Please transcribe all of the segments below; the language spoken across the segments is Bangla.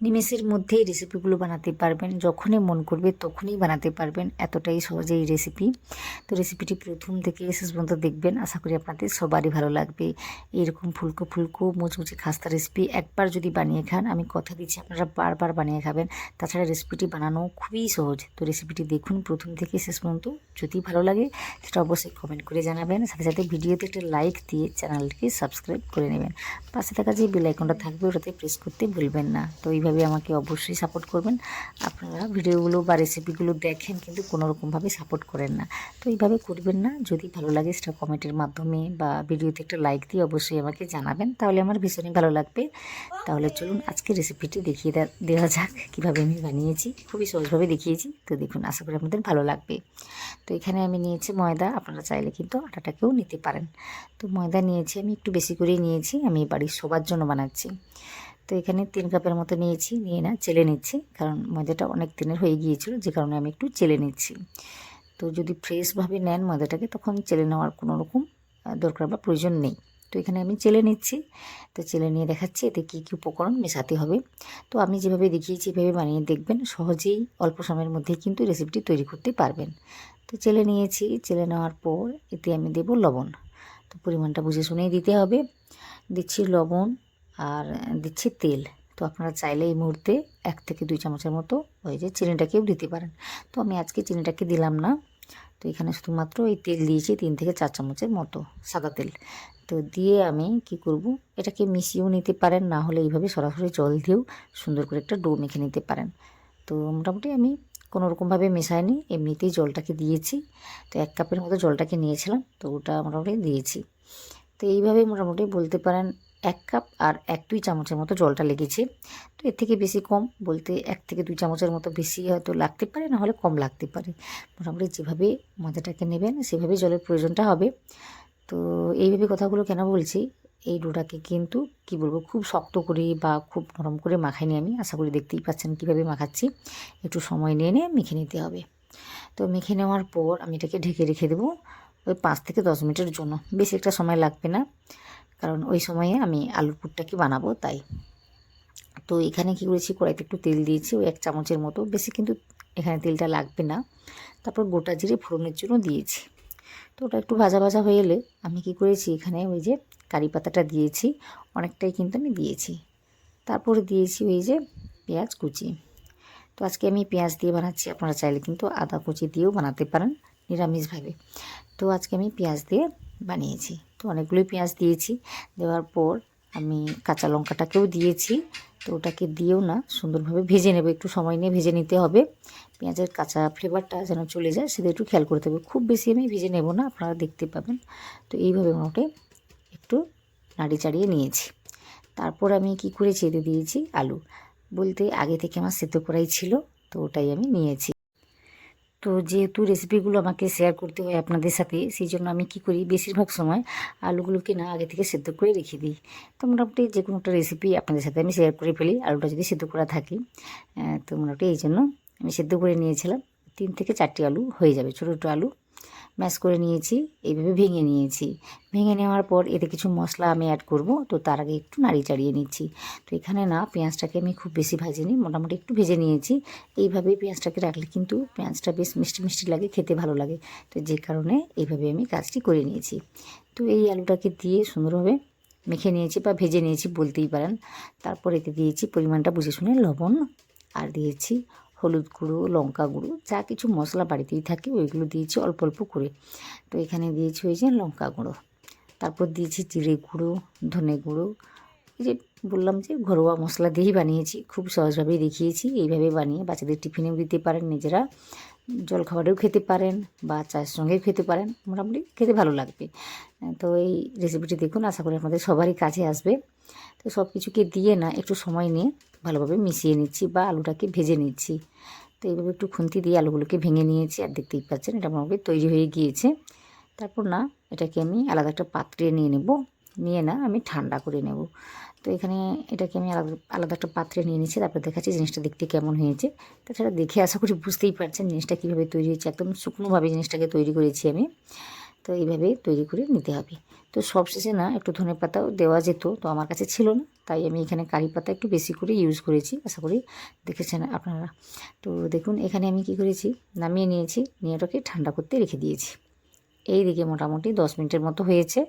নিমেষের মধ্যেই রেসিপিগুলো বানাতে পারবেন, যখনই মন করবে তখনই বানাতে পারবেন, এতটাই সহজ এই রেসিপি। তো রেসিপিটি প্রথম থেকে শেষ পর্যন্ত দেখবেন, আশা করি আপনাদের সবারই ভালো লাগবে। এইরকম ফুলকো ফুলকো মুচমুচে খাস্তা রেসিপি একবার যদি বানিয়ে খান, আমি কথা দিচ্ছি আপনারা বারবার বানিয়ে খাবেন। তাছাড়া রেসিপিটি বানানো খুবই সহজ। তো রেসিপিটি দেখুন প্রথম থেকে শেষ পর্যন্ত, যদি ভালো লাগে সেটা অবশ্যই কমেন্ট করে জানাবেন, সাথে সাথে ভিডিওতে একটা লাইক দিয়ে চ্যানেলটিকে সাবস্ক্রাইব করে নেবেন। পাশে থাকা যে বেল আইকনটা থাকবে ওটাতে প্রেস করতে ভুলবেন না। তো এইভাবে আমাকে অবশ্যই সাপোর্ট করবেন। আপনারা ভিডিওগুলো বা রেসিপিগুলো দেখেন কিন্তু কোনো রকমভাবে সাপোর্ট করেন না, তো এইভাবে করবেন না। যদি ভালো লাগে সেটা কমেন্টের মাধ্যমে বা ভিডিওতে একটা লাইক দিয়ে অবশ্যই আমাকে জানাবেন, তাহলে আমার ভীষণই ভালো লাগবে। তাহলে চলুন আজকে রেসিপিটি দেখিয়ে দেওয়া যাক কীভাবে আমি বানিয়েছি। খুবই সহজভাবে দেখিয়েছি, তো দেখুন, আশা করি আপনাদের ভালো লাগবে। তো এখানে আমি নিয়েছি ময়দা, আপনারা চাইলে কিন্তু আটাটাকেও নিতে পারেন। তো ময়দা নিয়েছি আমি, একটু বেশি করেই নিয়েছি, আমি বাড়ির সবার জন্য বানাচ্ছি। তো এখানে 3 কাপের মতো নিয়েছি, নিয়ে না চেলে নিচ্ছি, কারণ ময়দাটা অনেক দিনের হয়ে গিয়েছিল, যে কারণে আমি একটু চেলে নিচ্ছি। তো যদি ফ্রেশভাবে নেন ময়দাটাকে, তখন চেলে নেওয়ার কোনো রকম দরকার বা প্রয়োজন নেই। তো এখানে আমি চেলে নিচ্ছি। তো চেলে নিয়ে দেখাচ্ছি এতে কী কী উপকরণ মেশাতে হবে। তো আমি যেভাবে দেখিয়েছি এভাবে বানিয়ে দেখবেন, সহজেই অল্প সময়ের মধ্যেই কিন্তু রেসিপিটি তৈরি করতে পারবেন। তো চেলে নিয়েছি, চেলে নেওয়ার পর এতে আমি দেব লবণ। তো পরিমাণটা বুঝে শুনেই দিতে হবে। দিচ্ছি লবণ আর দিচ্ছি তেল। তো আপনারা চাইলে এই মুহূর্তে 1 থেকে 2 চামচের মতো ওই যে চিনিটাকেও দিতে পারেন। তো আমি আজকে চিনিটাকে দিলাম না। তো এখানে শুধুমাত্র এই তেল দিয়েছি 3 থেকে 4 চামচের মতো সাদা তেল। তো দিয়ে আমি কি করব, এটাকে মিশিয়েও নিতে পারেন, না হলে এইভাবে সরাসরি জল দিয়েও সুন্দর করে একটা ডো মেখে নিতে পারেন। তো মোটামুটি আমি কোনো রকমভাবে মেশাইনি, এমনিতেই জলটাকে দিয়েছি। তো 1 কাপের মতো জলটাকে নিয়েছিলাম, তো ওটা মোটামুটি দিয়েছি। তো এইভাবে মোটামুটি বলতে পারেন 1 কাপ আর 1-2 চামচের মতো জলটা লেগেছে। তো এর থেকে বেশি কম বলতে 1 থেকে 2 চামচের মতো বেশি হয়তো লাগতে পারে, না হলে কম লাগতে পারে। মোটামুটি যেভাবে ময়দাটাকে নেবেন সেভাবেই জলের প্রয়োজনটা হবে। তো এইভাবে কথাগুলো কেন বলছি, এই ডোটাকে কিন্তু কি বলবো, খুব শক্ত করে বা খুব নরম করে মাখাইনি আমি। আশা করি দেখতেই পাচ্ছেন কীভাবে মাখাচ্ছি। একটু সময় নিয়ে মেখে নিতে হবে। তো মেখে নেওয়ার পর আমি এটাকে ঢেকে রেখে দেবো ওই 5 থেকে 10 মিনিটের জন্য। বেশি একটা সময় লাগবে না, কারণ ওই সময়ে আমি আলুর পুরটাকে বানাবো তাই। তো এখানে কী করেছি, কড়াইতে একটু তেল দিয়েছি, ওই 1 চামচের মতো, বেশি কিন্তু এখানে তেলটা লাগবে না। তারপর গোটা জিরে ফোড়নের জন্য দিয়েছি। তো ওটা একটু ভাজা ভাজা হয়ে এলে আমি কি করেছি, এখানে ওই যে কারি পাতাটা দিয়েছি, অনেকটাই কিন্তু আমি দিয়েছি। তারপরে দিয়েছি ওই যে পেঁয়াজ কুচি। তো আজকে আমি পেঁয়াজ দিয়ে বানাচ্ছি, আপনারা চাইলে কিন্তু আদা কুচি দিয়েও বানাতে পারেন নিরামিষভাবে। তো আজকে আমি পেঁয়াজ দিয়ে বানিয়েছি। তো অনেকগুলোই পেঁয়াজ দিয়েছি। দেওয়ার পর আমি কাঁচা লঙ্কাটাকেও দিয়েছি। তো ওটাকে দিয়েও না সুন্দরভাবে ভেজে নেব, একটু সময় নিয়ে ভেজে নিতে হবে। পেঁয়াজের কাঁচা ফ্লেভারটা যেন চলে যায় সেটা একটু খেয়াল করতে হবে। খুব বেশি আমি ভেজে নেব না, আপনারা দেখতে পাবেন। তো এইভাবে মোটামুটি একটু নাড়ি চাড়িয়ে নিয়েছি। তারপর আমি কি করেছি, এতে দিয়েছি আলু। বলতে আগে থেকে আমার সেদ্ধ করাই ছিল, তো ওটাই আমি নিয়েছি। তো যেহেতু রেসিপিগুলো আমাকে শেয়ার করতে হয় আপনাদের সাথে, সেই জন্য আমি কি করি, বেশিরভাগ সময় আলুগুলোকে না আগে থেকে সেদ্ধ করে রেখে দিই। তো মোটামুটি যে কোনো একটা রেসিপি আপনাদের সাথে আমি শেয়ার করে ফেলি, আলুটা যদি সেদ্ধ করা থাকে। তো মোটামুটি এই জন্য আমি সেদ্ধ করে নিয়েছিলাম। 3 থেকে 4টি আলু হয়ে যাবে, ছোটো ছোটো আলু ম্যাশ করে নিয়েছি, এইভাবে ভেঙে নিয়েছি। ভেঙে নেওয়ার পর এতে কিছু মশলা আমি অ্যাড করব, তো তার আগে একটু নাড়ি চাড়িয়ে নিচ্ছি। তো এখানে না পেঁয়াজটাকে আমি খুব বেশি ভাজিনি, মোটামুটি একটু ভেজে নিয়েছি। এইভাবেই পেঁয়াজটাকে রাখলে কিন্তু পেঁয়াজটা বেশ মিষ্টি মিষ্টি লাগে, খেতে ভালো লাগে। তো যে কারণে এইভাবে আমি কাজটি করে নিয়েছি। তো এই আলুটাকে দিয়ে সুন্দরভাবে মেখে নিয়েছি বা ভেজে নিয়েছি বলতেই পারেন। তারপর এতে দিয়েছি পরিমাণটা বুঝে শুনে লবণ, আর দিয়েছি হলুদ গুঁড়ো, লঙ্কা গুঁড়ো, যা কিছু মশলা বাড়িতেই থাকে ওইগুলো দিয়েছি অল্প অল্প করে। তো এখানে দিয়েছি ওই যে লঙ্কা গুঁড়ো, তারপর দিয়েছি জিরে গুঁড়ো, ধনে গুঁড়ো। এই যে বললাম যে ঘরোয়া মশলা দিয়েই বানিয়েছি, খুব সহজভাবেই দেখিয়েছি। এইভাবে বানিয়ে বাচ্চাদের টিফিনেও দিতে পারেন, নিজেরা জলখাবারেও খেতে পারেন বা চায়ের সঙ্গেও খেতে পারেন, মোটামুটি খেতে ভালো লাগবে। তো এই রেসিপিটি দেখুন, আশা করি আপনাদের সবারই কাজে আসবে। তো সব কিছুকে দিয়ে না একটু সময় নিয়ে ভালোভাবে মিশিয়ে নিচ্ছি বা আলুটাকে ভেজে নিচ্ছি। তো এইভাবে একটু খুন্তি দিয়ে আলুগুলোকে ভেঙে নিয়েছি, আর দেখতেই পাচ্ছেন এটা মোটামুটি তৈরি হয়ে গিয়েছে। তারপর না এটাকে আমি আলাদা একটা পাত্রে নিয়ে নেব, নিয়ে না আমি ঠান্ডা করে নেব। তো এখানে এটাকে আমি আলাদা আলাদা একটা পাত্রে নিয়ে নিচ্ছি, তারপর দেখাচ্ছি জিনিসটা দেখতে কেমন হয়েছে। তাছাড়া দেখে আশা করি বুঝতেই পারছেন জিনিসটা কীভাবে তৈরি হয়েছে, একদম শুকনোভাবে জিনিসটাকে তৈরি করেছি আমি। তো তো এইভাবে তৈরি করে নিতে হবে। তো সবশেষে না একটু ধনেপাতাও দেওয়া যেত, তো আমার কাছে ছিল না, তাই আমি এখানে কারি পাতা একটু বেশি করে ইউজ করেছি। আশা করি দেখেছেন আপনারা। তো দেখুন এখানে আমি কি করেছি, নামিয়ে নিয়েছি, নিয়ে ওটাকে ঠান্ডা করতে রেখে দিয়েছি। এই দিকে মোটামুটি 10 মিনিটের মতো হয়েছে।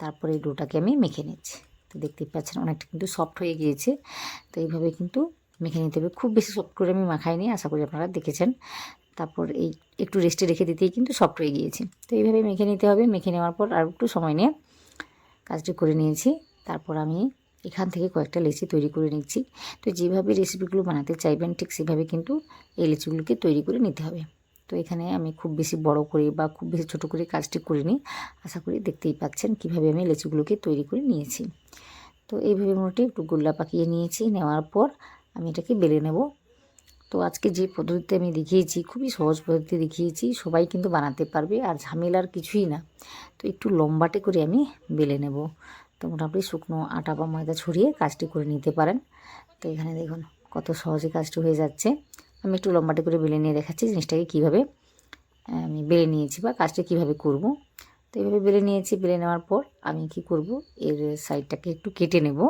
তারপরে এই ডোটাকে আমি মেখে নিচ্ছি। তো দেখতেই পাচ্ছেন অনেকটা কিন্তু সফট হয়ে গিয়েছে। তো এইভাবে কিন্তু মেখে নিতে হবে। খুব বেশি সফট করে আমি মাখাইনি, আশা করি আপনারা দেখেছেন। তারপর এই একটু রেস্টে রেখে দিতেই কিন্তু সফট হয়ে গিয়েছে। তো এইভাবে মেখে নিতে হবে। মেখে নেওয়ার পর আর একটু সময় নিয়ে কাজটি করে নিয়েছি। তারপর আমি এখান থেকে কয়েকটা লেচি তৈরি করে নিচ্ছি। তো যেভাবে রেসিপিগুলো বানাতে চাইবেন ঠিক সেভাবে কিন্তু এই লেচিগুলোকে তৈরি করে নিতে হবে। তো এখানে আমি খুব বেশি বড় করে বা খুব বেশি ছোট করে কাজটি করিনি। আশা করি দেখতেই পাচ্ছেন কিভাবে আমি লেচিগুলোকে তৈরি করে নিয়েছি। তো এইভাবে মোটামুটি একটু গোল্লা পাকিয়ে নিয়েছি। নেওয়ার পর আমি এটাকে বেলে নেব। তো আজকে যে পদ্ধতিতে আমি দেখিয়েছি খুবই সহজ পদ্ধতি দেখিয়েছি, সবাই কিন্তু বানাতে পারবে আর ঝামেলার কিছুই না। তো একটু লম্বাটে করে আমি বেলে নেব। তো মোটামুটি শুকনো আটা বা ময়দা ছড়িয়ে কাজটি করে নিতে পারেন। তো এখানে দেখুন কত সহজে কাজটি হয়ে যাচ্ছে। আমি একটু লম্বাটে করে বেলে নিয়ে দেখাচ্ছি জিনিসটাকে কীভাবে আমি বেলে নিয়েছি বা কাজটা কীভাবে করব। তো এইভাবে বেলে নিয়েছি। বেলে নেওয়ার পর আমি কি করব, এর সাইডটাকে একটু কেটে নেব।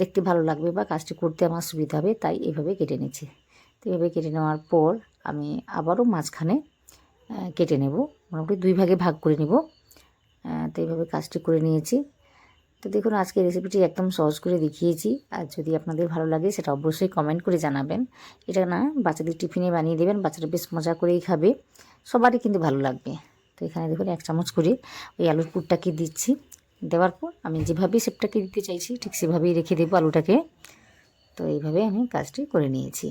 দেখতে ভালো লাগবে বা কাজটি করতে আমার সুবিধা হবে, তাই এইভাবে কেটে নিচ্ছি। তো এইভাবে কেটে নেওয়ার পর আমি আবারও মাঝখানে কেটে নেব, মোটামুটি 2 ভাগে ভাগ করে নেব। তো এইভাবে কাজটি করে নিয়েছি। তো দেখুন আজকে রেসিপিটি একদম সহজ করে দেখিয়েছি। আর যদি আপনাদের ভালো লাগে সেটা অবশ্যই কমেন্ট করে জানাবেন। এটা না বাচ্চাদের টিফিনে বানিয়ে দেবেন, বাচ্চারা বেশ মজা করেই খাবে, সবারই কিন্তু ভালো লাগবে। তো এখানে দেখুন 1 চামচ করে ওই আলুর পুরটাকে দিচ্ছি। দেওয়ার পর আমি যেভাবে শেপটাকে দিতে চাইছি ঠিক সেভাবেই রেখে দেবো আলুটাকে। তো এইভাবে আমি কাজটি করে নিয়েছি।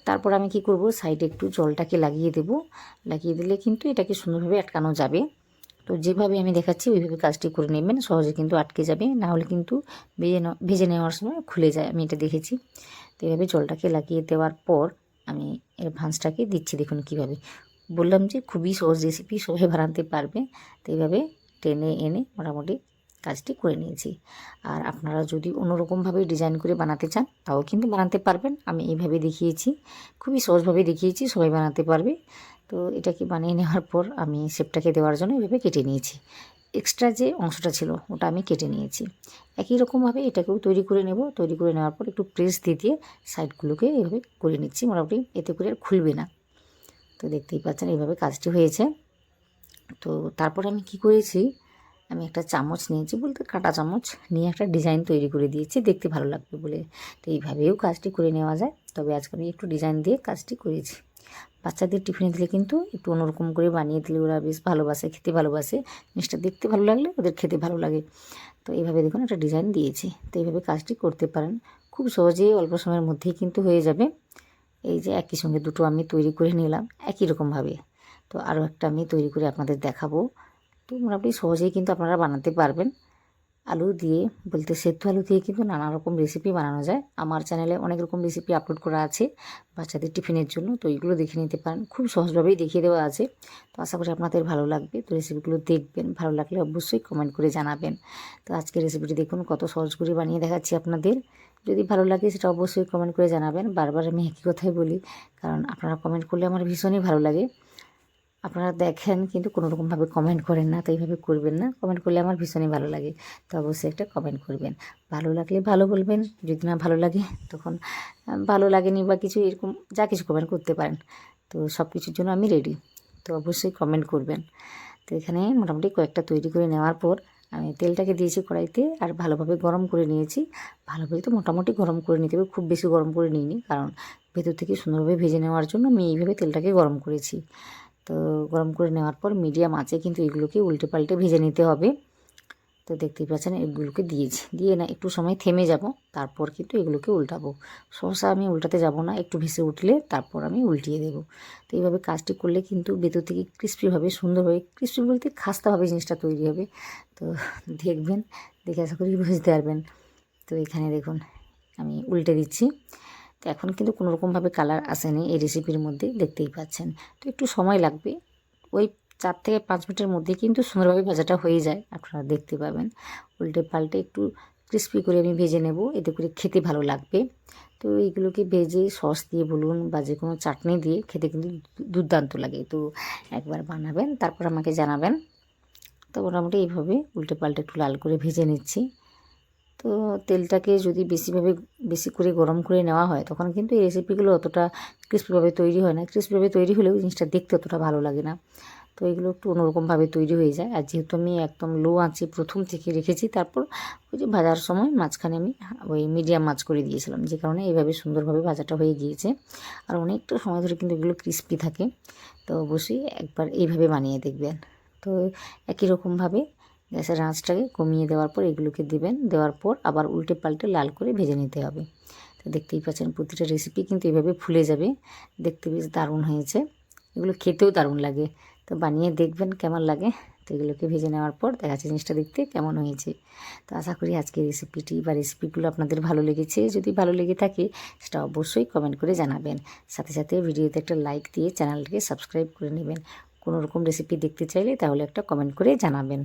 তারপর আমি কি করব, সাইডে একটু জলটাকে লাগিয়ে দেব। লাগিয়ে দিলে কিন্তু এটাকে সুন্দরভাবে আটকানো যাবে। তো যেভাবে আমি দেখাচ্ছি ওইভাবে কাজটি করে নেবেন, সহজে কিন্তু আটকে যাবে, না হলে কিন্তু ভেজে নেওয়ার সময় খুলে যায়, আমি এটা দেখেছি। তো এইভাবে জলটাকে লাগিয়ে দেওয়ার পর আমি এর ভাঁজটাকে দিচ্ছি। দেখুন কীভাবে, বললাম যে খুবই সহজ রেসিপি, সবাই বানাতে পারবে। তো এইভাবে টেনে এনে মোটামুটি কাজটি করে নিয়েছি। আর আপনারা যদি অন্যরকমভাবে ডিজাইন করে বানাতে চান তাও কিন্তু বানাতে পারবেন। আমি এইভাবে দেখিয়েছি, খুবই সহজভাবে দেখিয়েছি, সবাই বানাতে পারবে। তো এটাকে বানিয়ে নেওয়ার পর আমি শেপটাকে দেওয়ার জন্য এভাবে কেটে নিয়েছি। এক্সট্রা যে অংশটা ছিল ওটা আমি কেটে নিয়েছি। একই রকমভাবে এটাকেও তৈরি করে নেব। তৈরি করে নেওয়ার পর একটু প্রেস দিয়ে দিয়ে সাইডগুলোকে এভাবে করে নিচ্ছি, মোটামুটি এতে করে আর খুলবে না। তো দেখতেই পাচ্ছেন এইভাবে কাজটি হয়েছে। তো তারপর আমি কি করেছি, আমি একটা চামচ নিয়েছি, বলতে কাঁটা চামচ নিয়ে একটা ডিজাইন তৈরি করে দিয়েছি দেখতে ভালো লাগবে বলে। তো এইভাবেও কাজটি করে নেওয়া যায়, তবে আজকে আমি একটু ডিজাইন দিয়ে কাজটি করেছি। বাচ্চাদের টিফিনে দিলে কিন্তু একটু অন্যরকম করে বানিয়ে দিলে ওরা বেশ ভালোবাসে, খেতে ভালোবাসে। জিনিসটা দেখতে ভালো লাগলে ওদের খেতে ভালো লাগে। তো এইভাবে দেখুন একটা ডিজাইন দিয়েছি। তো এইভাবে কাজটি করতে পারেন, খুব সহজেই অল্প সময়ের মধ্যেই কিন্তু হয়ে যাবে। এই যে একই সঙ্গে দুটো আমি তৈরি করে নিলাম একই রকমভাবে। তো আরও একটা আমি তৈরি করে আপনাদের দেখাবো। তো মোটামুটি সহজেই কিন্তু আপনারা বানাতে পারবেন। আলু দিয়ে, বলতে সেদ্ধ আলু দিয়ে কিন্তু নানা রকম রেসিপি বানানো যায়। আমার চ্যানেলে অনেক রকম রেসিপি আপলোড করা আছে বাচ্চাদের টিফিনের জন্য, তো এইগুলো দেখে নিতে পারেন, খুব সহজভাবেই দেখিয়ে দেওয়া আছে। তো আশা করি আপনাদের ভালো লাগবে। তো রেসিপিগুলো দেখবেন, ভালো লাগলে অবশ্যই কমেন্ট করে জানাবেন। তো আজকের রেসিপিটি দেখুন কত সহজ করে বানিয়ে দেখাচ্ছি আপনাদের। যদি ভালো লাগে সেটা অবশ্যই কমেন্ট করে জানাবেন। বারবার আমি একই কথাই বলি, কারণ আপনারা কমেন্ট করলে আমার ভীষণই ভালো লাগে। আপনারা দেখেন কিন্তু কোনো রকমভাবে কমেন্ট করেন না, তো এইভাবে করবেন না। কমেন্ট করলে আমার ভীষণই ভালো লাগে। তো অবশ্যই একটা কমেন্ট করবেন। ভালো লাগলে ভালো বলবেন, যদি না ভালো লাগে তখন ভালো লাগেনি বা কিছু এরকম যা কিছু কমেন্ট করতে পারেন। তো সব কিছুর জন্য আমি রেডি। তো অবশ্যই কমেন্ট করবেন। তো এখানে মোটামুটি কয়েকটা তৈরি করে নেওয়ার পর আমি তেলটাকে দিয়েছি কড়াইতে আর ভালোভাবে গরম করে নিয়েছি। ভালোভাবে তো মোটামুটি গরম করে নিতে হবে, খুব বেশি গরম করে নিইনি, কারণ ভেতর থেকে সুন্দরভাবে ভেজে নেওয়ার জন্য আমি এইভাবে তেলটাকে গরম করেছি। তো গরম করে নেওয়ার পর মিডিয়াম আঁচে কিন্তু এগুলোকে উল্টে পাল্টে ভেজে নিতে হবে। তো দেখতেই পাচ্ছেন এগুলোকে দিয়েছি, দিয়ে না একটু সময় থেমে যাব, তারপর কিন্তু এগুলোকে উল্টাবো। সহসা আমি উল্টাতে যাব না, একটু ভেসে উঠলে তারপর আমি উল্টিয়ে দেবো। তো এইভাবে কাজটি করলে কিন্তু ভেতর থেকে ক্রিস্পিভাবে, সুন্দরভাবে, ক্রিস্পি বলতে খাস্তাভাবে জিনিসটা তৈরি হবে। তো দেখবেন, দেখে আশা করি বুঝতে পারবেন। তো এখানে দেখুন আমি উল্টে দিচ্ছি। তো এখন কিন্তু কোনো রকমভাবে কালার আসেনি এই রেসিপির মধ্যে, দেখতেই পাচ্ছেন। তো একটু সময় লাগবে, ওই 4 থেকে 5 মিনিটের মধ্যে কিন্তু সুন্দরভাবে ভাজাটা হয়ে যায়, আপনারা দেখতে পাবেন। উল্টে পাল্টে একটু ক্রিস্পি করে আমি ভেজে নেব, এতে করে খেতে ভালো লাগবে। তো এইগুলোকে ভেজে সস দিয়ে বলুন বা যে কোনো চাটনি দিয়ে খেতে কিন্তু দুর্দান্ত লাগে। তো একবার বানাবেন, তারপর আমাকে জানাবেন। তো মোটামুটি এইভাবে উল্টে পাল্টে একটু লাল করে ভেজে নিচ্ছি। তো তেলটাকে যদি বেশি করে গরম করে নেওয়া হয় তখন কিন্তু এই রেসিপিগুলো অতটা ক্রিস্পিভাবে তৈরি হয় না। ক্রিস্পিভাবে তৈরি হলেও জিনিসটা দেখতে অতটা ভালো লাগে না। তো এগুলো একটু অন্যরকমভাবে তৈরি হয়ে যায়। আর যেহেতু আমি একদম লো আঁচে প্রথম থেকে রেখেছি, তারপর ওই যে ভাজার সময় মাঝখানে আমি ওই মিডিয়াম আঁচ করে দিয়েছিলাম, যে কারণে এইভাবে সুন্দরভাবে ভাজাটা হয়ে গিয়েছে। আর অনেকটা সময় ধরে কিন্তু এগুলো ক্রিস্পি থাকে। তো অবশ্যই একবার এইভাবে বানিয়ে দেখবেন। তো একই রকমভাবে গ্যাসের আঁচটাকে কমিয়ে দেওয়ার পর এগুলোকে দেবেন, দেওয়ার পর আবার উল্টে পাল্টে লাল করে ভেজে নিতে হবে। তো দেখতেই পাচ্ছেন প্রতিটা রেসিপি কিন্তু এভাবে ফুলে যাবে, দেখতে বেশ দারুণ হয়েছে। এগুলো খেতেও দারুণ লাগে। তো বানিয়ে দেখবেন কেমন লাগে। তো এগুলোকে ভেজে নেওয়ার পর দেখা যাচ্ছে জিনিসটা দেখতে কেমন হয়েছে। তো আশা করি আজকের রেসিপিটি বা রেসিপিগুলো আপনাদের ভালো লেগেছে। যদি ভালো লেগে থাকে সেটা অবশ্যই কমেন্ট করে জানাবেন। সাথে সাথে ভিডিওতে একটা লাইক দিয়ে চ্যানেলটিকে সাবস্ক্রাইব করে নেবেন। কোনো রকম রেসিপি দেখতে চাইলে তাহলে একটা কমেন্ট করে জানাবেন।